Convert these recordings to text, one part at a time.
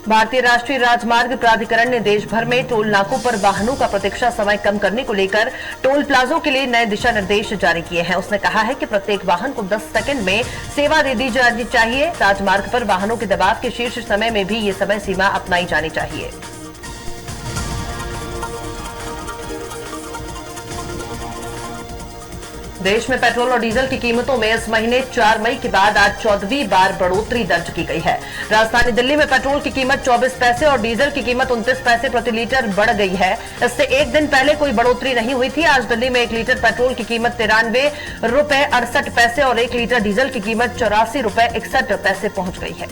भारतीय राष्ट्रीय राजमार्ग प्राधिकरण ने देश भर में टोल नाकों पर वाहनों का प्रतीक्षा समय कम करने को लेकर टोल प्लाजों के लिए नए दिशा निर्देश जारी किए हैं। उसने कहा है कि प्रत्येक वाहन को 10 सेकंड में सेवा दे दी जानी चाहिए। राजमार्ग पर वाहनों के दबाव के शीर्ष समय में भी ये समय सीमा अपनाई जानी चाहिए। देश में पेट्रोल और डीजल की कीमतों में इस महीने 4 मई के बाद आज 14वीं बार बढ़ोतरी दर्ज की गई है। राजधानी दिल्ली में पेट्रोल की कीमत 24 पैसे और डीजल की कीमत 29 पैसे प्रति लीटर बढ़ गई है। इससे एक दिन पहले कोई बढ़ोतरी नहीं हुई थी। आज दिल्ली में 1 लीटर पेट्रोल की कीमत 93 रुपए 68 पैसे और 1 लीटर डीजल की कीमत 84 रुपए 61 पैसे पहुंच गई है।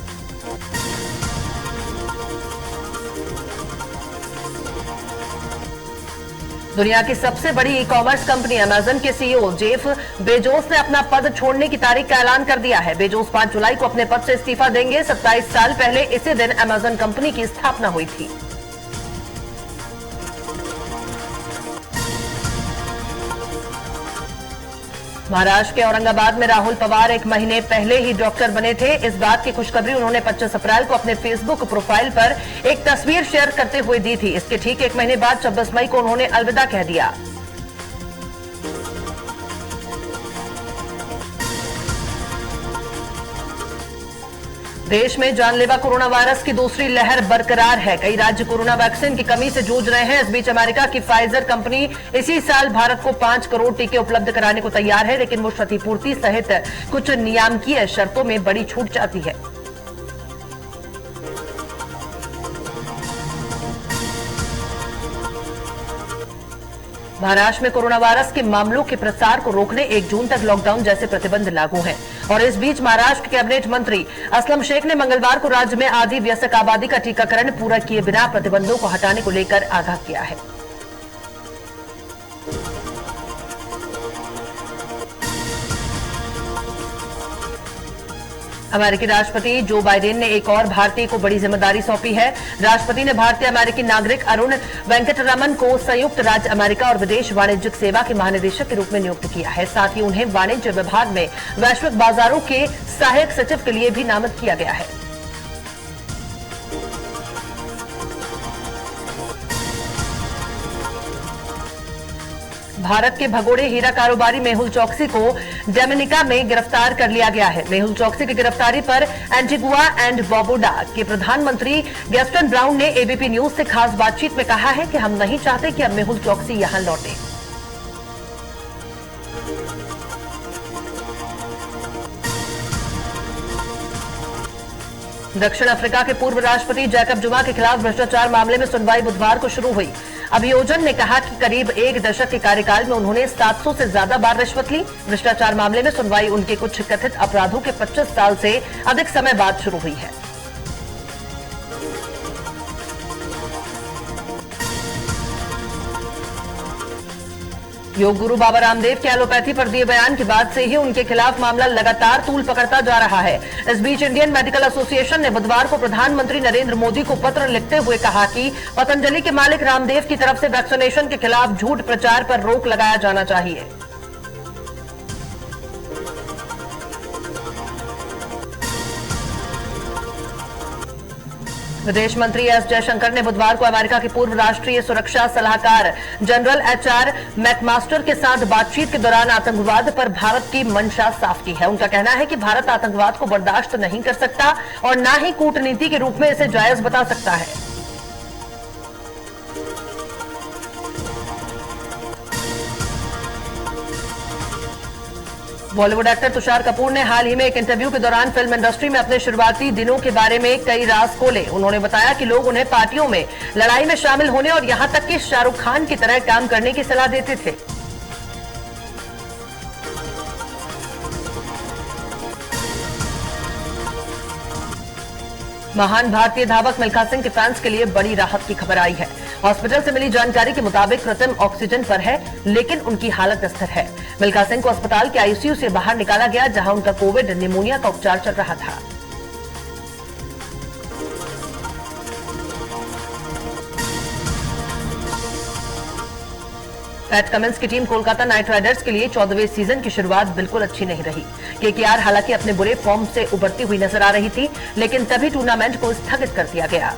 दुनिया की सबसे बड़ी ई कॉमर्स कंपनी अमेजन के सीईओ जेफ बेजोस ने अपना पद छोड़ने की तारीख का ऐलान कर दिया है। बेजोस 5 जुलाई को अपने पद से इस्तीफा देंगे। 27 साल पहले इसी दिन अमेजन कंपनी की स्थापना हुई थी। महाराष्ट्र के औरंगाबाद में राहुल पवार 1 महीने पहले ही डॉक्टर बने थे। इस बात की खुशखबरी उन्होंने 25 अप्रैल को अपने फेसबुक प्रोफाइल पर एक तस्वीर शेयर करते हुए दी थी। इसके ठीक 1 महीने बाद 26 मई को उन्होंने अलविदा कह दिया। देश में जानलेवा कोरोना वायरस की दूसरी लहर बरकरार है। कई राज्य कोरोना वैक्सीन की कमी से जूझ रहे हैं। इस बीच अमेरिका की फाइजर कंपनी इसी साल भारत को 5 करोड़ टीके उपलब्ध कराने को तैयार है, लेकिन वो क्षतिपूर्ति सहित कुछ नियामकीय शर्तों में बड़ी छूट चाहती है। महाराष्ट्र में कोरोना वायरस के मामलों के प्रसार को रोकने 1 जून तक लॉकडाउन जैसे प्रतिबंध लागू हैं। और इस बीच महाराष्ट्र कैबिनेट मंत्री असलम शेख ने मंगलवार को राज्य में आधी वयस्क आबादी का टीकाकरण पूरा किए बिना प्रतिबंधों को हटाने को लेकर आगाह किया है। अमेरिकी राष्ट्रपति जो बाइडेन ने एक और भारतीय को बड़ी जिम्मेदारी सौंपी है। राष्ट्रपति ने भारतीय अमेरिकी नागरिक अरुण वेंकटरमन को संयुक्त राज्य अमेरिका और विदेश वाणिज्यिक सेवा के महानिदेशक के रूप में नियुक्त किया है। साथ ही उन्हें वाणिज्य विभाग में वैश्विक बाजारों के सहायक सचिव के लिए भी नामित किया गया है। भारत के भगोड़े हीरा कारोबारी मेहुल चौकसी को डोमिनिका में गिरफ्तार कर लिया गया है। मेहुल चौकसी की गिरफ्तारी पर एंटीगुआ एंड बारबुडा के प्रधानमंत्री गैस्टन ब्राउन ने एबीपी न्यूज से खास बातचीत में कहा है कि हम नहीं चाहते कि अब मेहुल चौकसी यहां लौटे। दक्षिण अफ्रीका के पूर्व राष्ट्रपति जैकब जुमा के खिलाफ भ्रष्टाचार मामले में सुनवाई बुधवार को शुरू हुई। अभियोजन ने कहा कि करीब 1 दशक के कार्यकाल में उन्होंने 700 से ज्यादा बार रिश्वत ली। भ्रष्टाचार मामले में सुनवाई उनके कुछ कथित अपराधों के 25 साल से अधिक समय बाद शुरू हुई है। योग गुरु बाबा रामदेव के एलोपैथी पर दिए बयान के बाद से ही उनके खिलाफ मामला लगातार तूल पकड़ता जा रहा है। इस बीच इंडियन मेडिकल एसोसिएशन ने बुधवार को प्रधानमंत्री नरेंद्र मोदी को पत्र लिखते हुए कहा कि पतंजलि के मालिक रामदेव की तरफ से वैक्सीनेशन के खिलाफ झूठ प्रचार पर रोक लगाया जाना चाहिए। विदेश मंत्री एस जयशंकर ने बुधवार को अमेरिका के पूर्व राष्ट्रीय सुरक्षा सलाहकार जनरल एचआर मैकमास्टर के साथ बातचीत के दौरान आतंकवाद पर भारत की मंशा साफ की है। उनका कहना है कि भारत आतंकवाद को बर्दाश्त नहीं कर सकता और न ही कूटनीति के रूप में इसे जायज बता सकता है। बॉलीवुड एक्टर तुषार कपूर ने हाल ही में एक इंटरव्यू के दौरान फिल्म इंडस्ट्री में अपने शुरुआती दिनों के बारे में कई राज खोले। उन्होंने बताया कि लोग उन्हें पार्टियों में लड़ाई में शामिल होने और यहां तक कि शाहरुख खान की तरह काम करने की सलाह देते थे। महान भारतीय धावक मिल्खा सिंह के फैंस के लिए बड़ी राहत की खबर आई है। हॉस्पिटल से मिली जानकारी के मुताबिक कृत्रिम ऑक्सीजन पर है, लेकिन उनकी हालत स्थिर है। मिल्खा सिंह को अस्पताल के आईसीयू से बाहर निकाला गया, जहां उनका कोविड निमोनिया का उपचार चल रहा था। पैट कमिंस की टीम कोलकाता नाइट राइडर्स के लिए 14वें सीजन की शुरुआत बिल्कुल अच्छी नहीं रही। केकेआर हालांकि अपने बुरे फॉर्म से उबरती हुई नजर आ रही थी, लेकिन तभी टूर्नामेंट को स्थगित कर दिया गया।